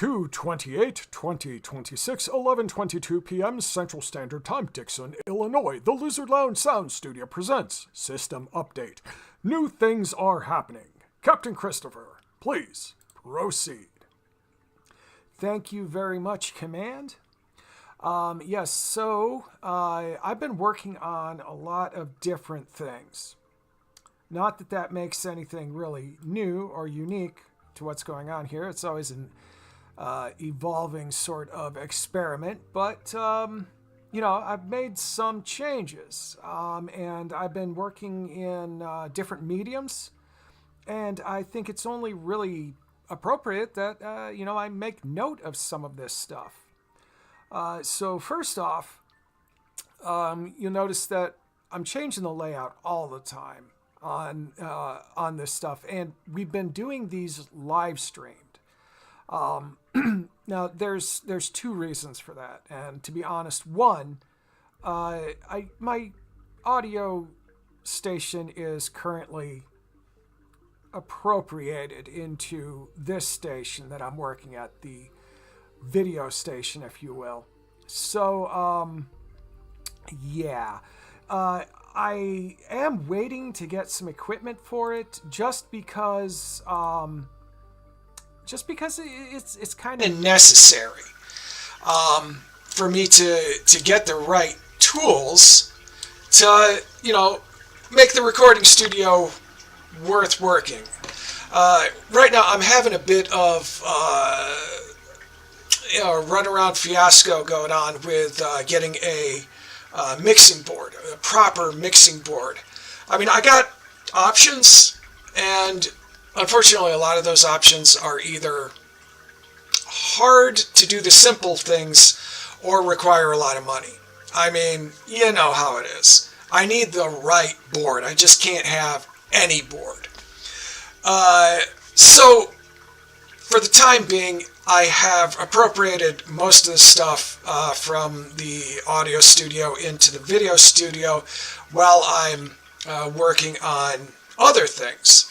2/28/2026, 11:22 p.m. Central Standard Time, Dixon, Illinois. The Lizard Lounge Sound Studio presents System Update. New things are happening. Captain Christopher, please proceed. Thank you very much, Command. Yes, so I've been working on a lot of different things. Not that that makes anything really new or unique to what's going on here. It's always an evolving sort of experiment, but I've made some changes, and I've been working in different mediums, and I think it's only really appropriate that I make note of some of this stuff. So first off, you'll notice that I'm changing the layout all the time on this stuff, and we've been doing these live streamed. Now there's two reasons for that, and to be honest, one, my audio station is currently appropriated into this station that I'm working at, the video station, if you will. So I am waiting to get some equipment for it, just because it's kind of necessary for me to get the right tools to make the recording studio worth working. Right now I'm having a bit of runaround fiasco going on with getting a mixing board, a proper mixing board. I mean, I got options, and unfortunately a lot of those options are either hard to do the simple things or require a lot of money. I mean, you know how it is. I need the right board. I just can't have any board. So for the time being, I have appropriated most of the stuff from the audio studio into the video studio while I'm working on other things.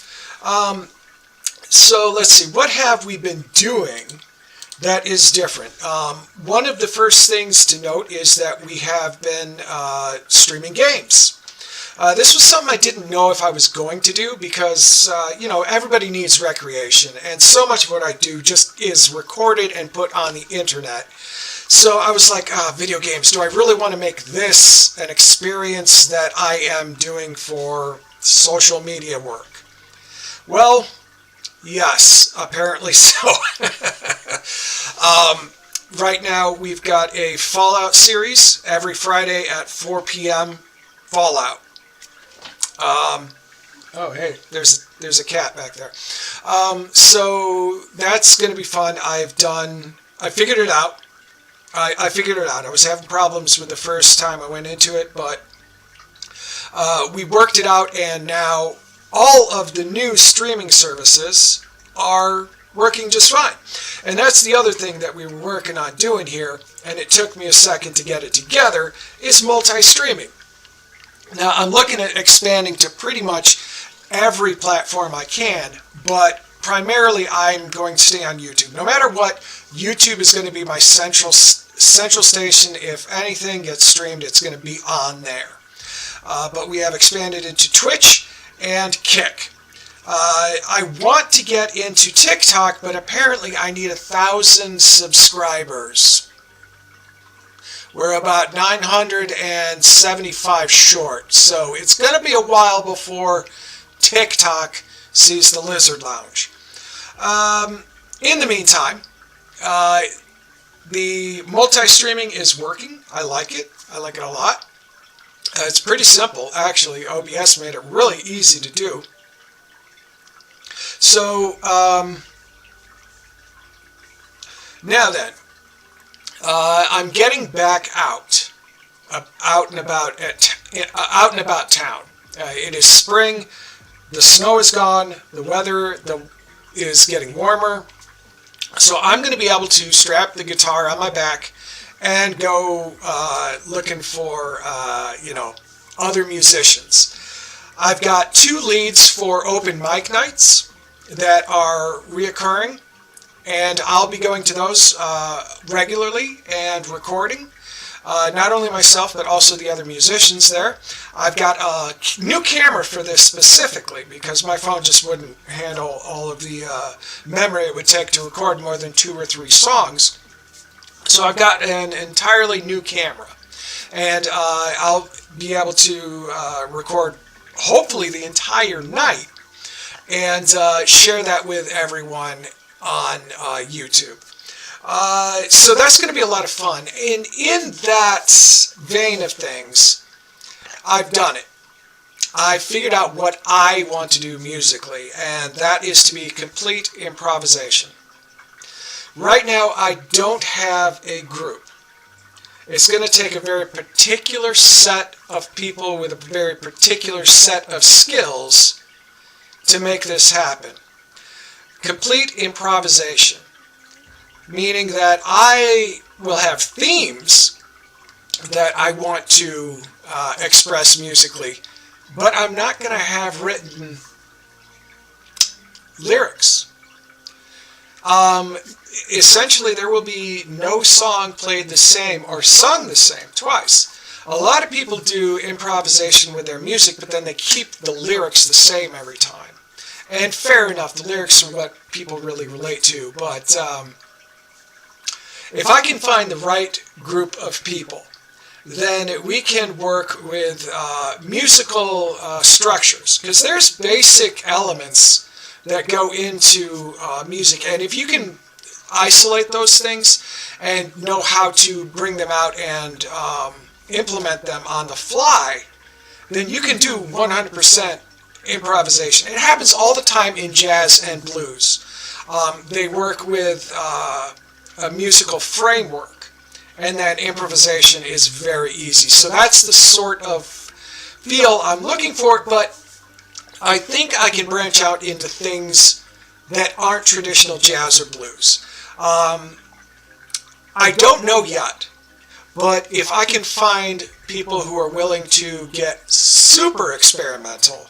So let's see, what have we been doing that is different? One of the first things to note is that we have been streaming games. This was something I didn't know if I was going to do because, everybody needs recreation, and so much of what I do just is recorded and put on the internet. So I was like, video games, do I really want to make this an experience that I am doing for social media work? Well, yes, apparently so. Right now we've got a Fallout series every Friday at 4 p.m. Fallout. Oh, hey, there's a cat back there. So that's going to be fun. I figured it out. I figured it out. I was having problems with the first time I went into it, but we worked it out, and now all of the new streaming services are working just fine. And that's the other thing that we were working on doing here, and it took me a second to get it together, is multi-streaming. Now, I'm looking at expanding to pretty much every platform I can, but primarily I'm going to stay on YouTube. No matter what, YouTube is going to be my central station. If anything gets streamed, it's going to be on there. But we have expanded into Twitch and Kick. I want to get into TikTok, but apparently I need 1,000 subscribers. We're about 975 short, so it's going to be a while before TikTok sees the Lizard Lounge. In the meantime, the multi-streaming is working. I like it. I like it a lot. It's pretty simple, actually. OBS made it really easy to do. So, now then, I'm getting back out and about town. It is spring. The snow is gone. The weather is getting warmer. So I'm going to be able to strap the guitar on my back and go looking for other musicians. I've got 2 leads for open mic nights that are reoccurring, and I'll be going to those regularly and recording. Not only myself, but also the other musicians there. I've got a new camera for this specifically because my phone just wouldn't handle all of the memory it would take to record more than 2 or 3 songs. So I've got an entirely new camera. And I'll be able to record hopefully the entire night and share that with everyone on YouTube. So that's going to be a lot of fun. And in that vein of things, I've done it. I figured out what I want to do musically, and that is to be complete improvisation. Right now, I don't have a group. It's going to take a very particular set of people with a very particular set of skills to make this happen. Complete improvisation, meaning that I will have themes that I want to express musically, but I'm not going to have written lyrics. Essentially, there will be no song played the same or sung the same twice. A lot of people do improvisation with their music, but then they keep the lyrics the same every time. And fair enough, the lyrics are what people really relate to, but if I can find the right group of people, then we can work with musical structures, because there's basic elements that go into music, and if you can isolate those things and know how to bring them out and implement them on the fly, then you can do 100% improvisation. It happens all the time in jazz and blues. They work with a musical framework, and then improvisation is very easy. So that's the sort of feel I'm looking for, but I think I can branch out into things that aren't traditional jazz or blues. I don't know yet, but if I can find people who are willing to get super experimental,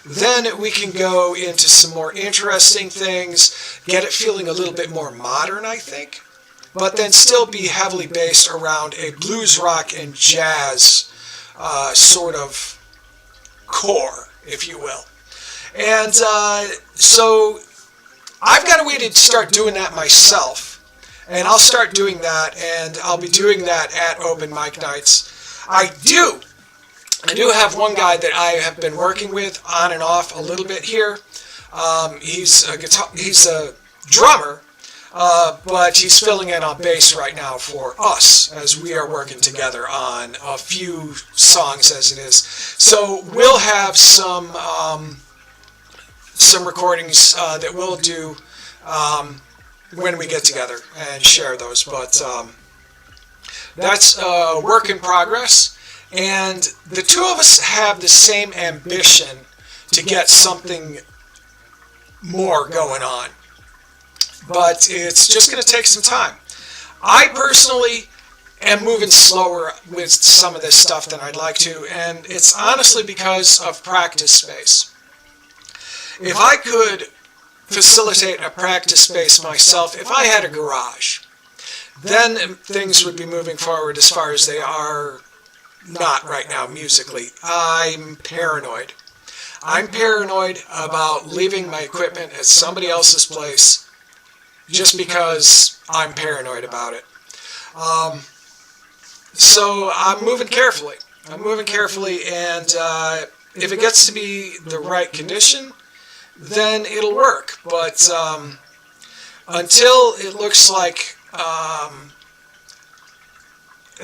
then we can go into some more interesting things, get it feeling a little bit more modern, I think, but then still be heavily based around a blues rock and jazz sort of core, if you will. And so I've got a way to start doing that myself, and I'll start doing that, and I'll be doing that at open mic nights. I do have one guy that I have been working with on and off a little bit here. He's a drummer, but he's filling in on bass right now for us as we are working together on a few songs as it is. So we'll have some recordings that we'll do when we get together and share those. But that's a work in progress. And the two of us have the same ambition to get something more going on. But it's just going to take some time. I personally am moving slower with some of this stuff than I'd like to, and it's honestly because of practice space. If I could facilitate a practice space myself, if I had a garage, then things would be moving forward as far as they are not right now musically. I'm paranoid. I'm paranoid about leaving my equipment at somebody else's place just because I'm paranoid about it. So I'm moving carefully. And if it gets to be the right condition, then it'll work. But until it looks like,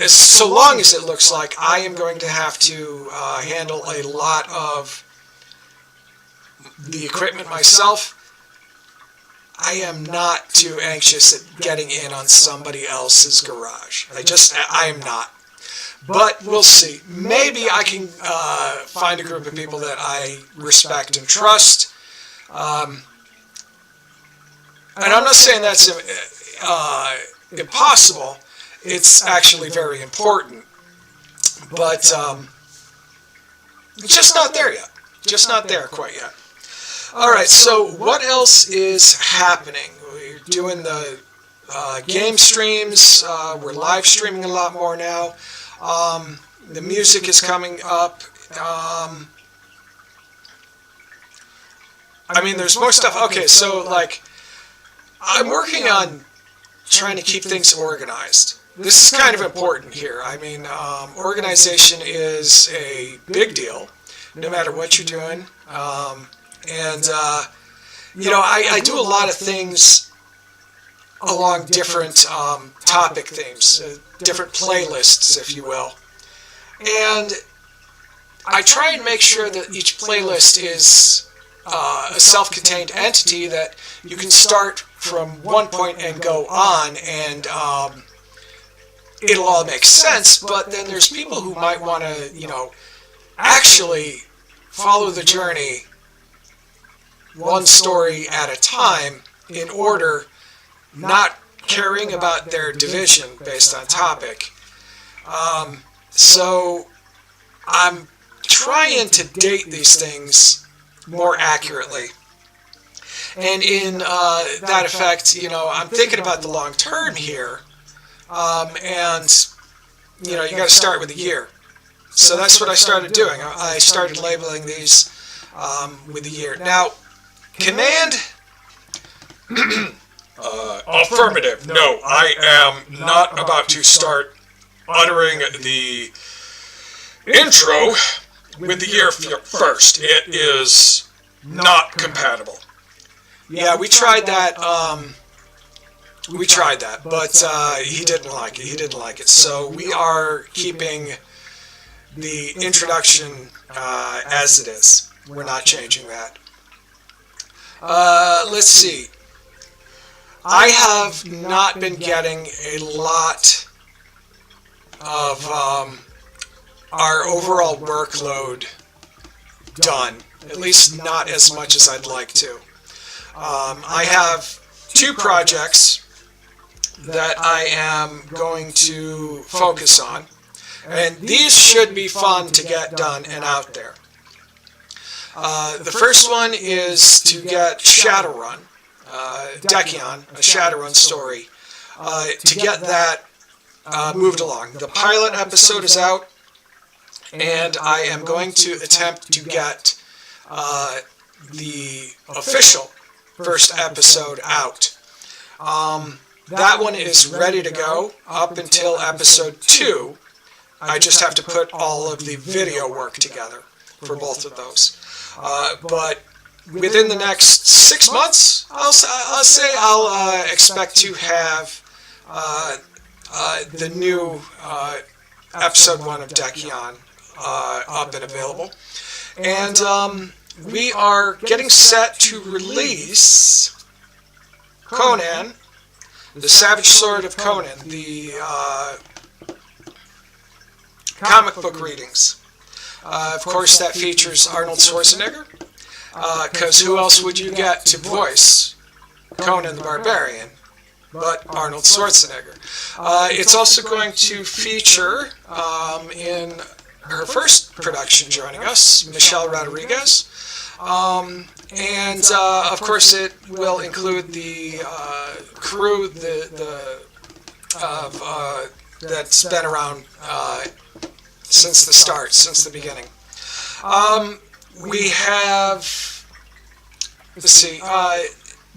so long as it looks like I am going to have to handle a lot of the equipment myself, I am not too anxious at getting in on somebody else's garage. I am not. But we'll see. Maybe I can find a group of people that I respect and trust. And I'm not saying that's impossible. It's actually very important. But it's just not there yet. Just not there quite yet. All right, so what else is happening? We're doing the game streams. We're live streaming a lot more now. The music is coming up. I mean, there's more stuff. Okay, so like, I'm working on trying to keep things organized. This is kind of important here. I mean, organization is a big deal, no matter what you're doing. You know, I do a lot of things along different topic themes, different playlists, if you will. And I try and make sure that each playlist is a self-contained entity that you can start from one point and go on, and it'll all make sense. But then there's people who might want to, you know, actually follow the journey one story at a time in order, not caring about their division based on topic. So I'm trying to date these things more accurately. And in that effect, you know, I'm thinking about the long term here. And, you know, you got to start with a year. So that's what I started doing. I started labeling these with a year. Now, Command... affirmative. No, I am not about to start uttering the intro with the year first. It is not compatible. Yeah, we tried that. But he didn't like it. He didn't like it. So we are keeping the introduction as it is. We're not changing that. Let's see. I have not been getting a lot of our overall workload done, at least not as much as I'd like to. I have 2 projects that I am going to focus on, and these should be fun to get done and out there. The first one is to get Shadowrun, Dekion, a Shadowrun story, to get that moved along. The pilot episode is out, and I am going to attempt to get the official first episode out. That one is ready to go up until episode 2. I just have to put all of the video work together for both of those. But within the next 6 months, I'll say I'll expect to have the new episode 1 of Dekion up and available. And we are getting set to release Conan, the Savage Sword of Conan, the comic book readings. Of course, that features Arnold Schwarzenegger, because who else would you get to voice Conan the Barbarian but Arnold Schwarzenegger? It's also going to feature, in her first production joining us, Michelle Rodriguez. And of course it will include the crew that's been around since the start, since the beginning. We have, let's see,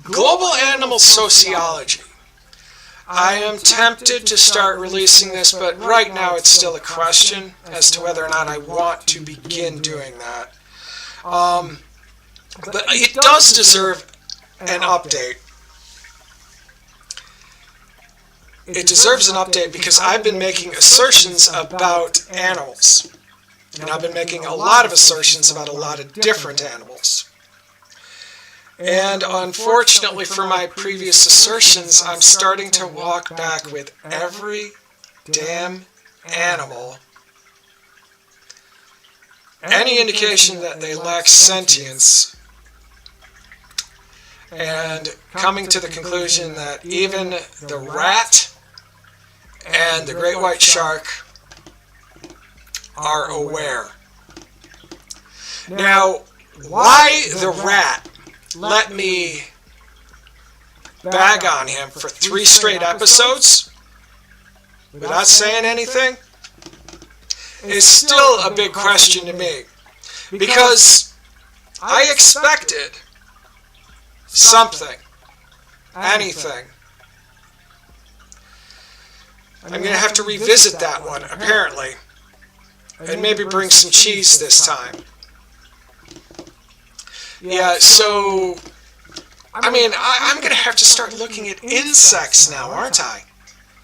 Global Animal Sociology. I am tempted to start releasing this, but right now it's still a question as to whether or not I want to begin doing that. But it does deserve an update. It deserves an update because I've been making assertions about animals. And I've been making a lot of assertions about a lot of different animals. And unfortunately for my previous assertions, I'm starting to walk back with every damn animal. Any indication that they lack sentience, and coming to the conclusion that even the rat and the great white shark are aware. Now, why the rat? Let me bag on him for 3 straight episodes without saying anything is still a big question to me. Because I expected something, anything. I'm going to have to revisit that one, apparently. And maybe bring some cheese this time. Yeah, so... I mean, I'm going to have to start looking at insects now, aren't I?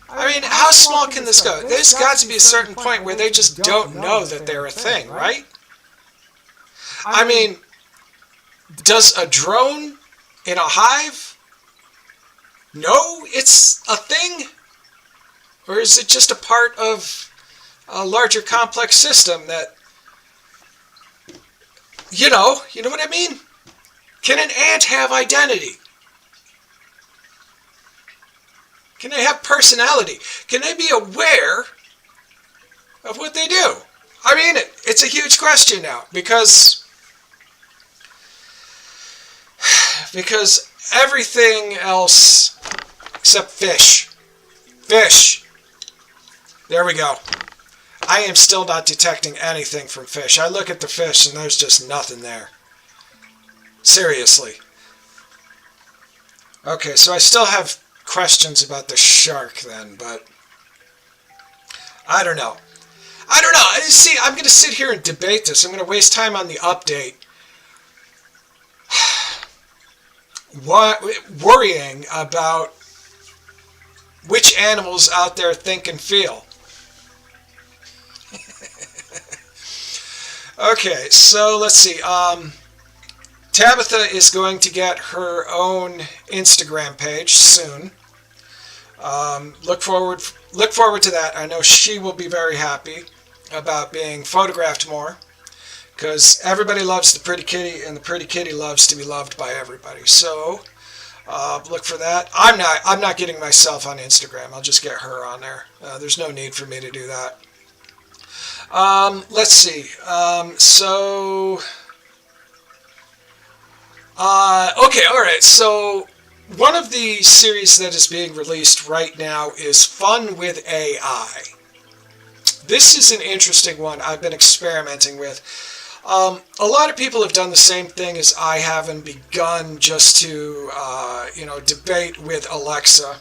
I mean, how small can this go? There's got to be a certain point where they just don't know that they're a thing, right? I mean, does a drone in a hive know it's a thing? Or is it just a part of a larger complex system that, you know what I mean? Can an ant have identity? Can they have personality? Can they be aware of what they do? I mean, it's a huge question now because everything else except fish. There we go. I am still not detecting anything from fish. I look at the fish and there's just nothing there. Seriously. Okay, so I still have questions about the shark then, but I don't know. See, I'm going to sit here and debate this. I'm going to waste time on the update. Worrying about which animals out there think and feel. Okay, so let's see. Tabitha is going to get her own Instagram page soon. Look forward to that. I know she will be very happy about being photographed more, because everybody loves the pretty kitty, and the pretty kitty loves to be loved by everybody. So look for that. I'm not getting myself on Instagram. I'll just get her on there. There's no need for me to do that. Let's see. Okay, alright, so one of the series that is being released right now is Fun with AI. This is an interesting one I've been experimenting with. A lot of people have done the same thing as I have and begun just to, debate with Alexa.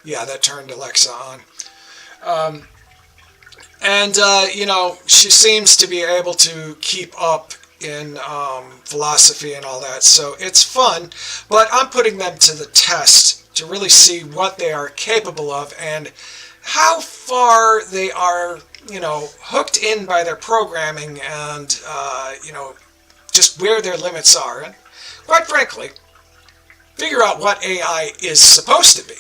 Yeah, that turned Alexa on. She seems to be able to keep up in philosophy and all that, so it's fun, but I'm putting them to the test to really see what they are capable of and how far they are, hooked in by their programming and, just where their limits are, and quite frankly, figure out what AI is supposed to be.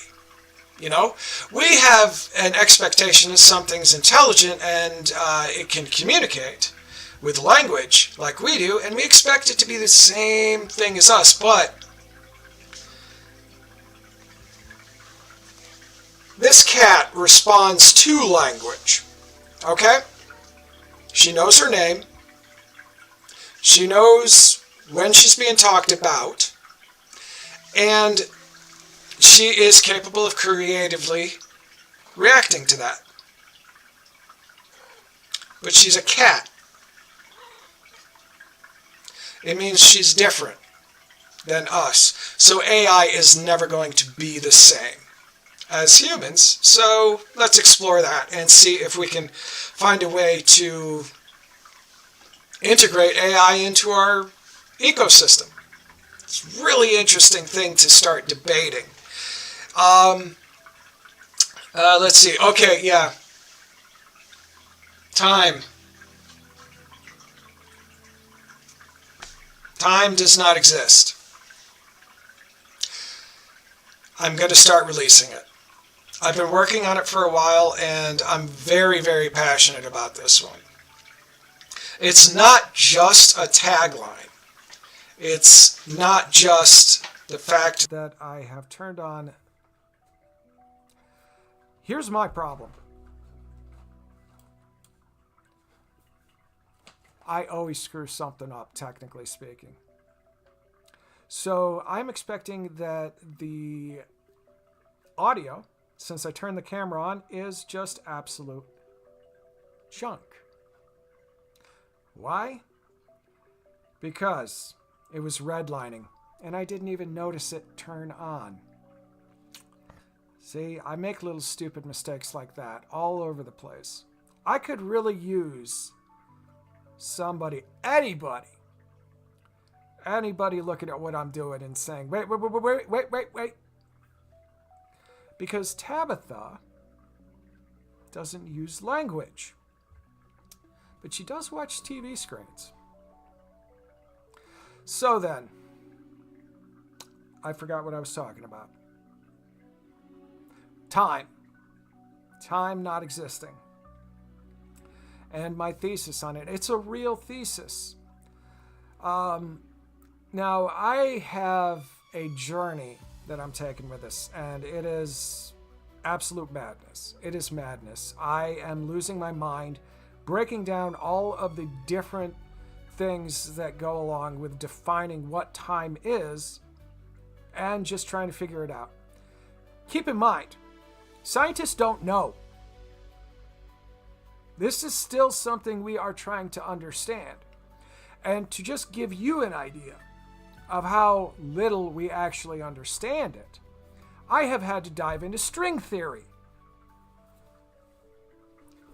We have an expectation that something's intelligent and it can communicate with language like we do, and we expect it to be the same thing as us, but this cat responds to language, okay? She knows her name, she knows when she's being talked about, and she is capable of creatively reacting to that. But she's a cat. It means she's different than us. So AI is never going to be the same as humans. So let's explore that and see if we can find a way to integrate AI into our ecosystem. It's a really interesting thing to start debating. Let's see. Okay, yeah. Time. Time does not exist. I'm going to start releasing it. I've been working on it for a while, and I'm very, very passionate about this one. It's not just a tagline. It's not just the fact that I have turned on. Here's my problem. I always screw something up, technically speaking. So I'm expecting that the audio, since I turned the camera on, is just absolute junk. Why? Because it was redlining, and I didn't even notice it turn on. See, I make little stupid mistakes like that all over the place. I could really use somebody, anybody looking at what I'm doing and saying, wait. Because Tabitha doesn't use language, but she does watch TV screens. So then, I forgot what I was talking about. Time not existing. And my thesis on it. It's a real thesis. Now, I have a journey that I'm taking with this, and it is absolute madness. It is madness. I am losing my mind, breaking down all of the different things that go along with defining what time is, and just trying to figure it out. Keep in mind, scientists don't know. This is still something we are trying to understand. And to just give you an idea of how little we actually understand it, I have had to dive into string theory.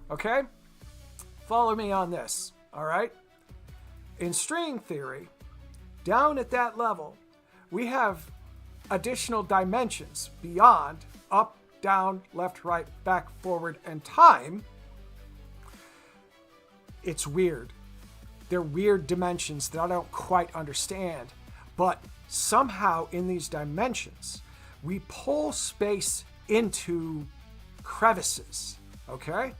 Okay? Follow me on this, all right? In string theory, down at that level, we have additional dimensions beyond up, down, left, right, back, forward, and time. It's weird. They're weird dimensions that I don't quite understand. But somehow in these dimensions, we pull space into crevices, okay?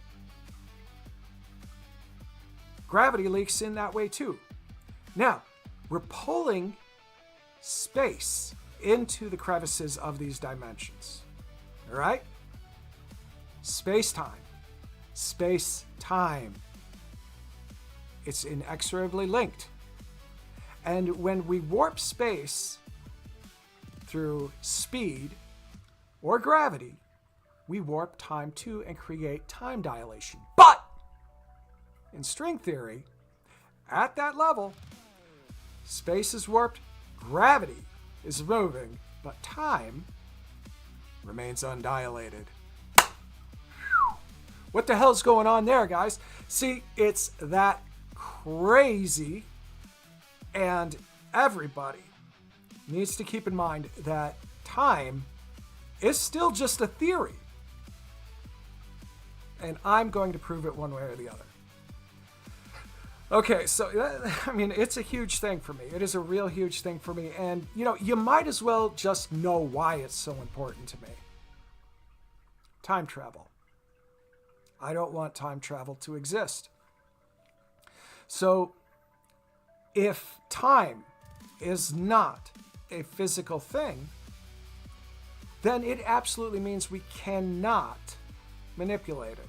Gravity leaks in that way too. Now, we're pulling space into the crevices of these dimensions, all right? Space-time. Space-time. It's inexorably linked. And when we warp space through speed or gravity, we warp time too and create time dilation. But in string theory, at that level, space is warped, gravity is moving, but time remains undilated. What the hell's going on there, guys? See, it's that crazy, and everybody needs to keep in mind that time is still just a theory, and I'm going to prove it one way or the other. Okay, so I mean, it's a huge thing for me. It is a real huge thing for me, and you might as well just know why it's so important to me. Time travel. I don't want time travel to exist. So, if time is not a physical thing, then it absolutely means we cannot manipulate it.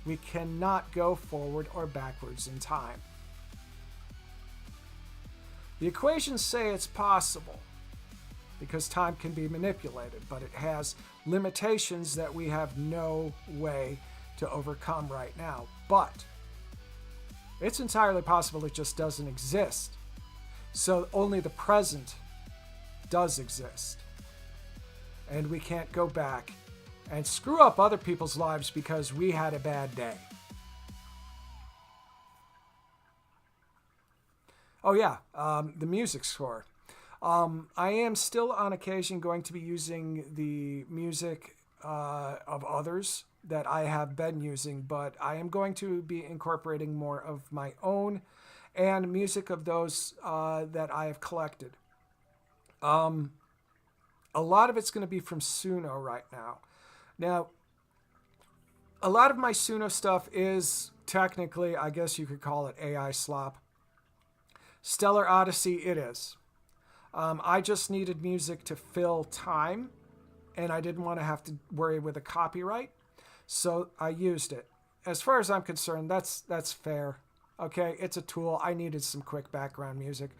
We cannot go forward or backwards in time. The equations say it's possible because time can be manipulated, but it has limitations that we have no way to overcome right now. But it's entirely possible it just doesn't exist. So only the present does exist. And we can't go back and screw up other people's lives because we had a bad day. Oh yeah, the music score. I am still on occasion going to be using the music of others that I have been using, but I am going to be incorporating more of my own and music of those that I have collected. A lot of it's going to be from Suno right now. Now, a lot of my Suno stuff is technically, I guess you could call it AI slop. Stellar Odyssey, it is. I just needed music to fill time, and I didn't want to have to worry with a copyright, so I used it. As far as I'm concerned, that's fair. Okay, it's a tool. I needed some quick background music.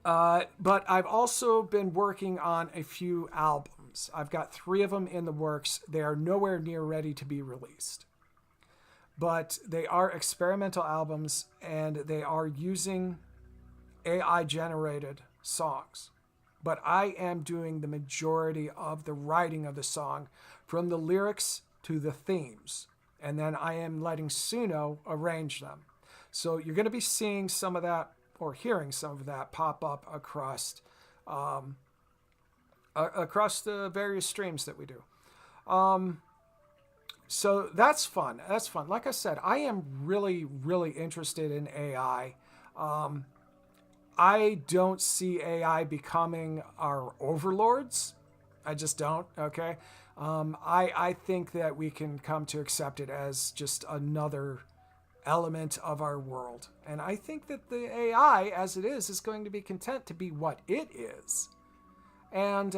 But I've also been working on a few albums. I've got 3 of them in the works. They are nowhere near ready to be released. But they are experimental albums, and they are using AI-generated songs. But I am doing the majority of the writing of the song, from the lyrics to the themes. And then I am letting Suno arrange them. So you're going to be seeing some of that, or hearing some of that, pop up across the various streams that we do. So that's fun. That's fun. Like I said, I am really, really interested in AI. I don't see AI becoming our overlords. I just don't, okay? I think that we can come to accept it as just another element of our world. And I think that the AI, as it is going to be content to be what it is. And,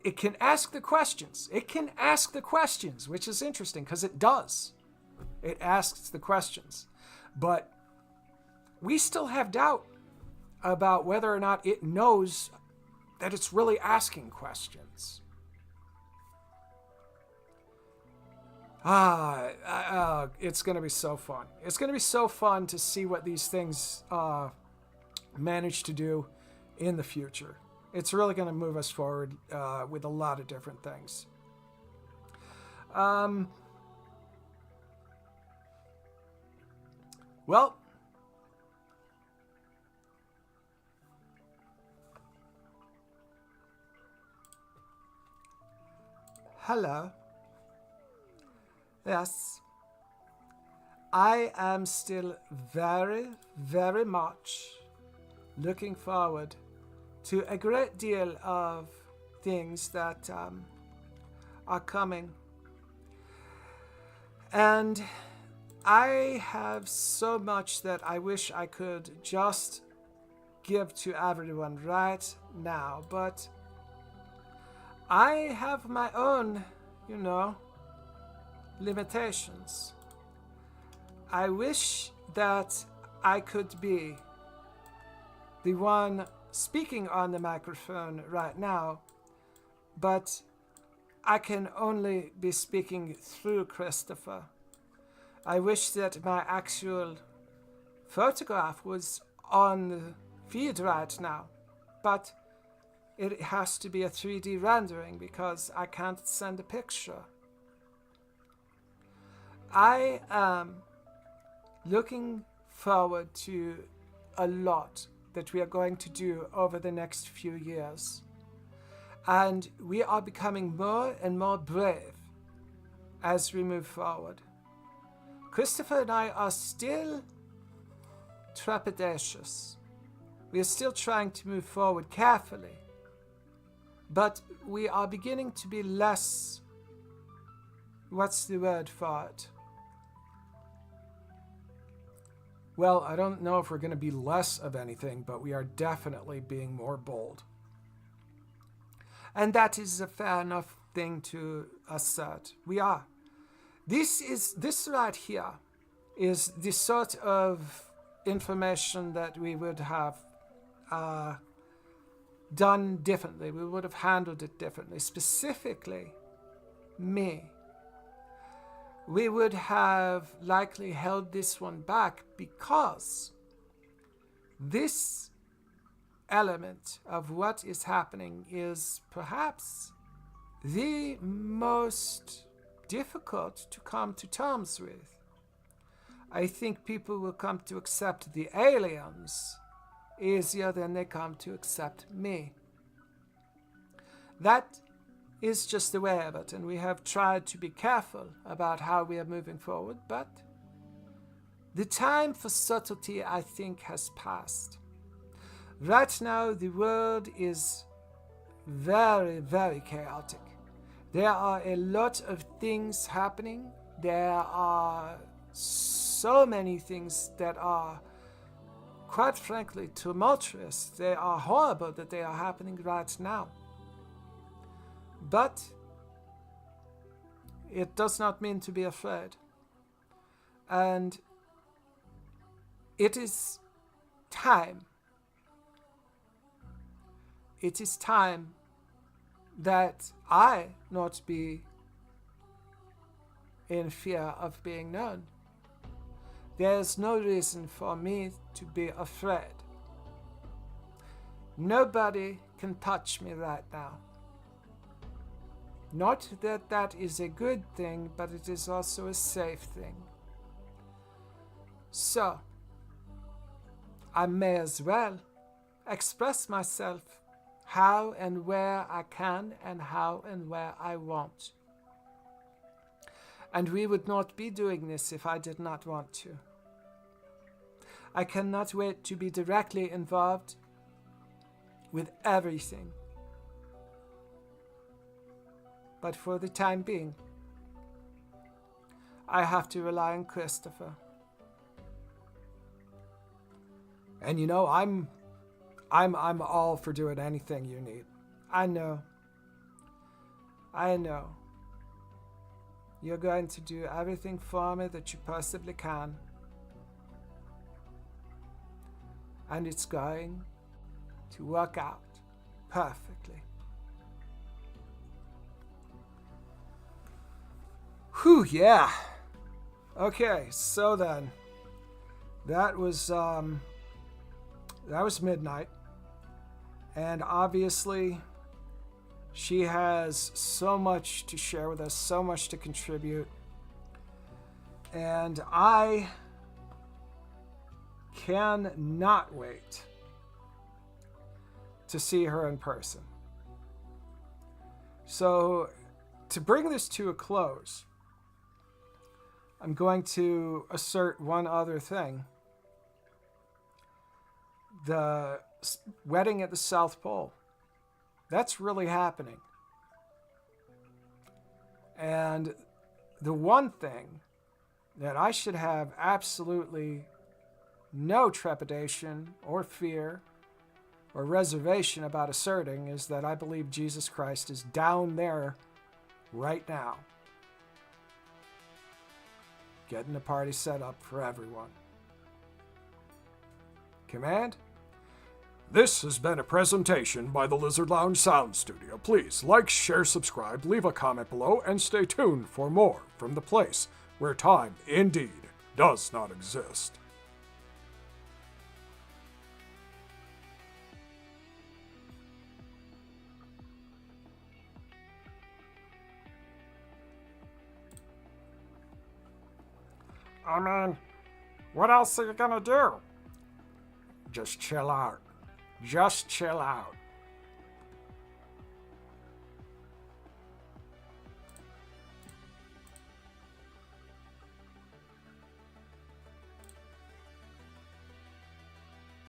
it can ask the questions. It can ask the questions, which is interesting because it does. It asks the questions. But we still have doubt about whether or not it knows that it's really asking questions. It's going to be so fun. It's going to be so fun to see what these things manage to do in the future. It's really going to move us forward with a lot of different things. Well, hello. Yes, I am still very, very much looking forward to a great deal of things that are coming. And I have so much that I wish I could just give to everyone right now, but I have my own, limitations. I wish that I could be the one speaking on the microphone right now, but I can only be speaking through Christopher. I wish that my actual photograph was on the feed right now, but it has to be a 3D rendering because I can't send a picture. I am looking forward to a lot that we are going to do over the next few years. And we are becoming more and more brave as we move forward. Christopher and I are still trepidatious. We are still trying to move forward carefully. But we are beginning to be less... What's the word for it? Well, I don't know if we're going to be less of anything, but we are definitely being more bold. And that is a fair enough thing to assert. We are. This right here is the sort of information that we would have done differently. We would have handled it differently. Specifically, me. We would have likely held this one back because this element of what is happening is perhaps the most difficult to come to terms with. I think people will come to accept the aliens easier than they come to accept me. That is just the way of it, and we have tried to be careful about how we are moving forward, but the time for subtlety, I think, has passed. Right now, the world is very, very chaotic. There are a lot of things happening. There are so many things that are, quite frankly, tumultuous. They are horrible that they are happening right now. But it does not mean to be afraid. And it is time it is time that I not be in fear of being known. There's no reason for me to be afraid. Nobody can touch me right now. Not that that is a good thing, but it is also a safe thing. So, I may as well express myself how and where I can and how and where I want. And we would not be doing this if I did not want to. I cannot wait to be directly involved with everything. But for the time being, I have to rely on Christopher. And you know, I'm all for doing anything you need. I know. You're going to do everything for me that you possibly can. And it's going to work out perfectly. Whew, yeah. Okay, so then, that was midnight. And obviously, she has so much to share with us, so much to contribute. And I cannot wait to see her in person. So, to bring this to a close, I'm going to assert one other thing. The wedding at the South Pole. That's really happening. And the one thing that I should have absolutely no trepidation or fear or reservation about asserting is that I believe Jesus Christ is down there right now, getting the party set up for everyone. Command? This has been a presentation by the Lizard Lounge Sound Studio. Please like, share, subscribe, leave a comment below, and stay tuned for more from the place where time indeed does not exist. I mean, what else are you gonna do? Just chill out. Just chill out.